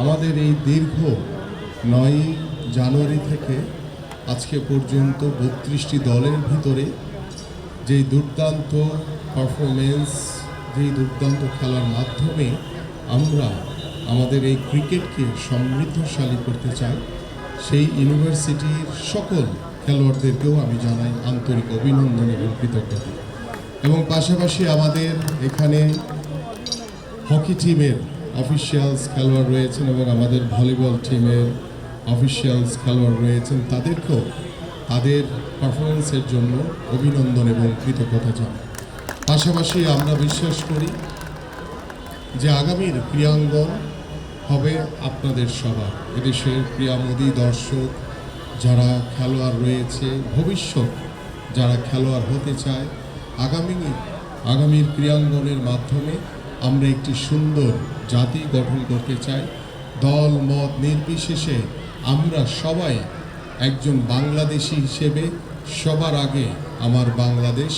আমাদের এই দীর্ঘ 9 জানুয়ারি থেকে আজকে পর্যন্ত 32টি দলের ভিতরে যেই দুর্দান্ত পারফরমেন্স, যেই দুর্দান্ত খেলার মাধ্যমে আমরা আমাদের এই ক্রিকেটকে সমৃদ্ধশালী করতে চাই, সেই ইউনিভার্সিটির সকল খেলোয়াড়দেরকেও আমি জানাই আন্তরিক অভিনন্দন এবং কৃতজ্ঞতা। এবং পাশাপাশি আমাদের এখানে হকি টিমের অফিসিয়ালস খেলোয়াড় রয়েছেন এবং আমাদের ভলিবল টিমের অফিসিয়ালস খেলোয়াড় রয়েছেন, তাদেরকেও তাদের পারফরমেন্সের জন্য অভিনন্দন এবং কৃতজ্ঞতা জানাই। পাশাপাশি আমরা বিশ্বাস করি যে আগামীর ক্রীড়াঙ্গন হবে আপনাদের সবার, এদেশের ক্রীড়ামোদী দর্শক যারা খেলোয়াড় রয়েছে, ভবিষ্যৎ যারা খেলোয়াড় হতে চায়, আগামীর ক্রীড়াঙ্গনের মাধ্যমে আমরা একটি সুন্দর জাতি গঠন করতে চাই। দল মত নির্বিশেষে আমরা সবাই একজন বাংলাদেশি হিসেবে সবার আগে আমার বাংলাদেশ,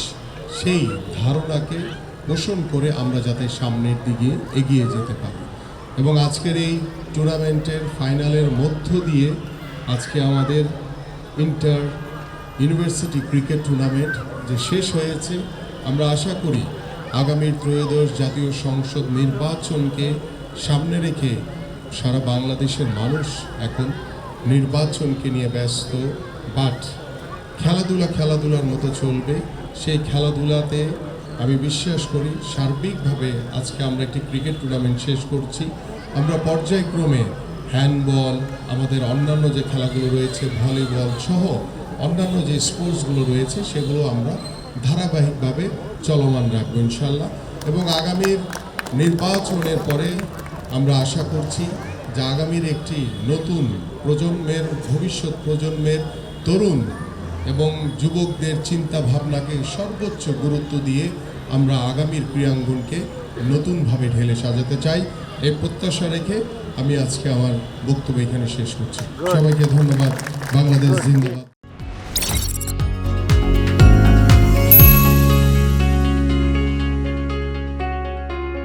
সেই ধারণাকে পোষণ করে আমরা যাতে সামনের দিকে এগিয়ে যেতে পারি। এবং আজকের এই টুর্নামেন্টের ফাইনালের মধ্য দিয়ে আজকে আমাদের ইন্টার ইউনিভার্সিটি ক্রিকেট টুর্নামেন্ট যে শেষ হয়েছে, আমরা আশা করি আগামীর ত্রয়োদশ জাতীয় সংসদ নির্বাচনকে সামনে রেখে সারা বাংলাদেশের মানুষ এখন নির্বাচনকে নিয়ে ব্যস্ত, বাট খেলাধুলার মতো চলবে। সেই খেলাধুলাতে আমি বিশ্বাস করি সার্বিকভাবে আজকে আমরা একটি ক্রিকেট টুর্নামেন্ট শেষ করছি। আমরা পর্যায়ক্রমে হ্যান্ডবল, আমাদের অন্যান্য যে খেলাগুলো রয়েছে, ভলিবল সহ অন্যান্য যে স্পোর্টসগুলো রয়েছে, সেগুলো আমরা ধারাবাহিকভাবে চলমান রাখবো ইনশাল্লাহ। এবং আগামীর নির্বাচনের পরে আমরা আশা করছি যে আগামীর একটি নতুন প্রজন্মের, ভবিষ্যৎ প্রজন্মের তরুণ এবং যুবকদের চিন্তা ভাবনাকে সর্বোচ্চ গুরুত্ব দিয়ে আমরা আগামীর ক্রীড়াঙ্গনকে নতুনভাবে ঢেলে সাজাতে চাই। এই প্রত্যাশা রেখে আমি আজকে আমার বক্তব্য এখানে শেষ করছি। সবাইকে ধন্যবাদ। বাংলাদেশ জিন্দাবাদ।